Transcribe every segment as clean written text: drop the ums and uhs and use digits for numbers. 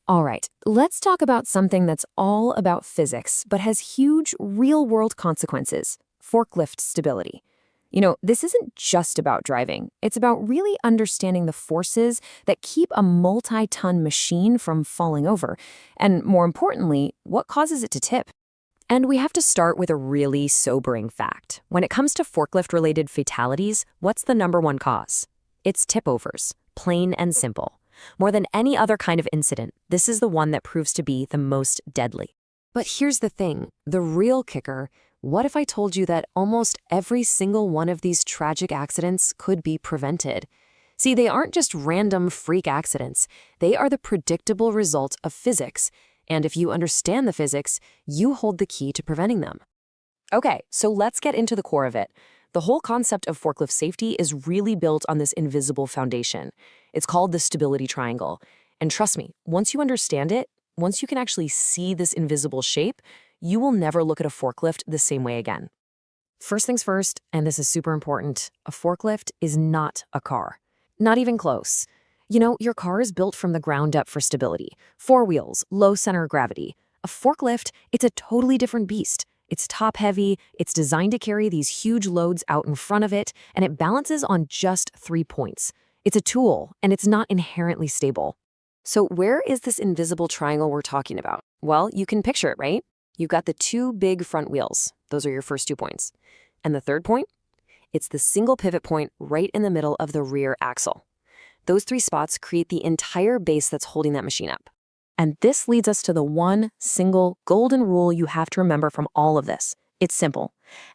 All right, let's talk about something that's all about physics, but has huge real-world consequences: forklift stability. This isn't just about driving. It's about really understanding the forces that keep a multi-ton machine from falling over, and more importantly, what causes it to tip. And we have to start with a really sobering fact. When it comes to forklift-related fatalities, what's the number one cause? It's tip-overs, plain and simple. More than any other kind of incident, this is the one that proves to be the most deadly. But here's the thing, the real kicker: what if I told you that almost every single one of these tragic accidents could be prevented? See, they aren't just random freak accidents. They are the predictable result of physics. And if you understand the physics, you hold the key to preventing them. Okay, so let's get into the core of it. The whole concept of forklift safety is really built on this invisible foundation. It's called the stability triangle. And trust me, once you understand it, once you can actually see this invisible shape, you will never look at a forklift the same way again. First things first, and this is super important, a forklift is not a car. Not even close. Your car is built from the ground up for stability. 4 wheels, low center of gravity. A forklift, it's a totally different beast. It's top-heavy, it's designed to carry these huge loads out in front of it, and it balances on just 3 points. It's a tool, and it's not inherently stable. So where is this invisible triangle we're talking about? Well, you can picture it, right? You've got the 2 big front wheels. Those are your first 2 points. And the third point? It's the single pivot point right in the middle of the rear axle. Those 3 spots create the entire base that's holding that machine up. And this leads us to the one single golden rule you have to remember from all of this. It's simple.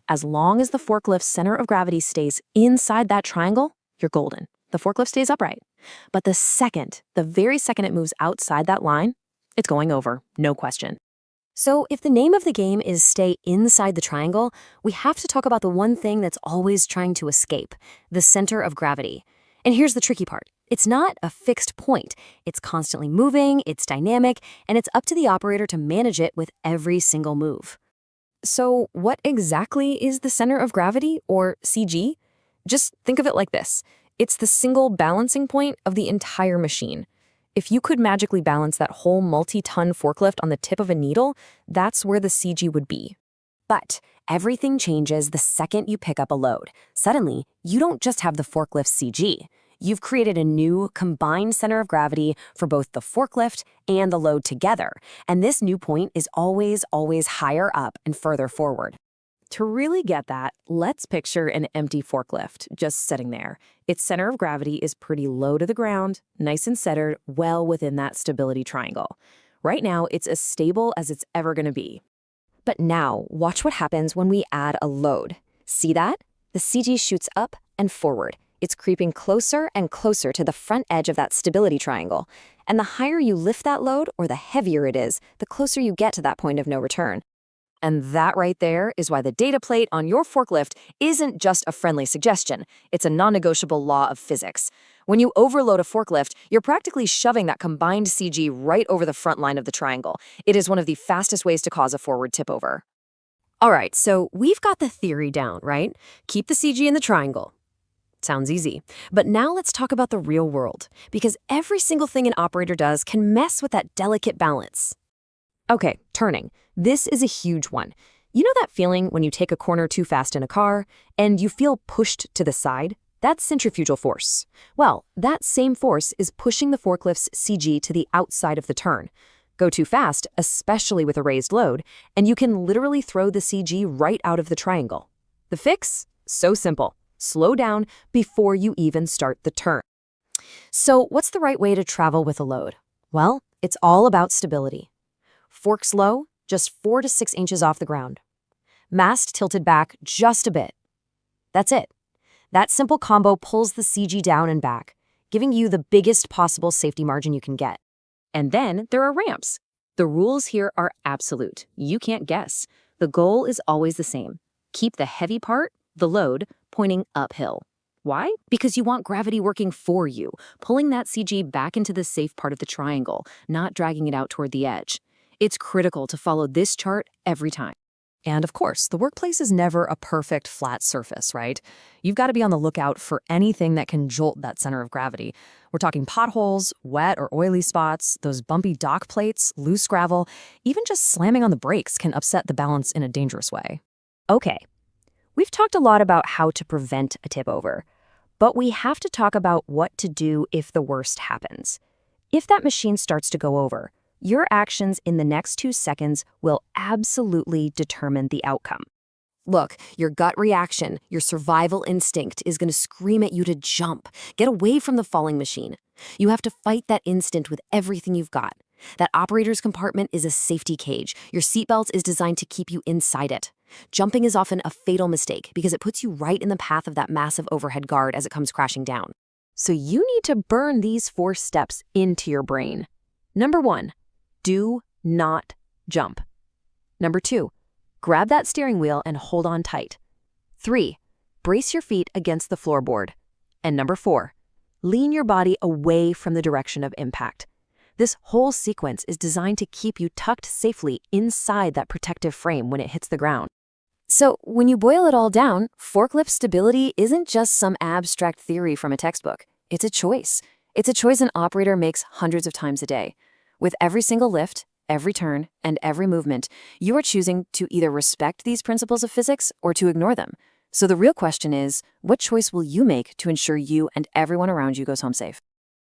As long as the forklift's center of gravity stays inside that triangle, you're golden. The forklift stays upright. But the very second it moves outside that line, it's going over, no question. So if the name of the game is stay inside the triangle, we have to talk about the one thing that's always trying to escape: the center of gravity. And here's the tricky part. It's not a fixed point. It's constantly moving, it's dynamic, and it's up to the operator to manage it with every single move. So what exactly is the center of gravity, or CG? Just think of it like this. It's the single balancing point of the entire machine. If you could magically balance that whole multi-ton forklift on the tip of a needle, that's where the CG would be. But everything changes the second you pick up a load. Suddenly, you don't just have the forklift CG. You've created a new, combined center of gravity for both the forklift and the load together. And this new point is always, always higher up and further forward. To really get that, let's picture an empty forklift just sitting there. Its center of gravity is pretty low to the ground, nice and centered, well within that stability triangle. Right now, it's as stable as it's ever going to be. But now, watch what happens when we add a load. See that? The CG shoots up and forward. It's creeping closer and closer to the front edge of that stability triangle. And the higher you lift that load, or the heavier it is, the closer you get to that point of no return. And that right there is why the data plate on your forklift isn't just a friendly suggestion. It's a non-negotiable law of physics. When you overload a forklift, you're practically shoving that combined CG right over the front line of the triangle. It is one of the fastest ways to cause a forward tip over. All right, so we've got the theory down, right? Keep the CG in the triangle. Sounds easy. But now let's talk about the real world, because every single thing an operator does can mess with that delicate balance. Okay, turning. This is a huge one. You know that feeling when you take a corner too fast in a car and you feel pushed to the side? That's centrifugal force. Well, that same force is pushing the forklift's CG to the outside of the turn. Go too fast, especially with a raised load, and you can literally throw the CG right out of the triangle. The fix? So simple. Slow down before you even start the turn. So what's the right way to travel with a load? Well, it's all about stability. Forks low, just 4 to 6 inches off the ground. Mast tilted back just a bit. That's it. That simple combo pulls the CG down and back, giving you the biggest possible safety margin you can get. And then there are ramps. The rules here are absolute. You can't guess. The goal is always the same. Keep the heavy part, the load, pointing uphill. Why? Because you want gravity working for you, pulling that CG back into the safe part of the triangle, not dragging it out toward the edge. It's critical to follow this chart every time. And of course, the workplace is never a perfect flat surface, right? You've got to be on the lookout for anything that can jolt that center of gravity. We're talking potholes, wet or oily spots, those bumpy dock plates, loose gravel, even just slamming on the brakes can upset the balance in a dangerous way. Okay, we've talked a lot about how to prevent a tip over, but we have to talk about what to do if the worst happens. If that machine starts to go over, your actions in the next 2 seconds will absolutely determine the outcome. Look, your gut reaction, your survival instinct is going to scream at you to jump, get away from the falling machine. You have to fight that instinct with everything you've got. That operator's compartment is a safety cage. Your seatbelt is designed to keep you inside it. Jumping is often a fatal mistake because it puts you right in the path of that massive overhead guard as it comes crashing down. So you need to burn these 4 steps into your brain. Number 1, do not jump. Number 2, grab that steering wheel and hold on tight. 3, brace your feet against the floorboard. And number 4, lean your body away from the direction of impact. This whole sequence is designed to keep you tucked safely inside that protective frame when it hits the ground. So when you boil it all down, forklift stability isn't just some abstract theory from a textbook. It's a choice. It's a choice an operator makes hundreds of times a day. With every single lift, every turn, and every movement, you are choosing to either respect these principles of physics or to ignore them. So the real question is, what choice will you make to ensure you and everyone around you goes home safe?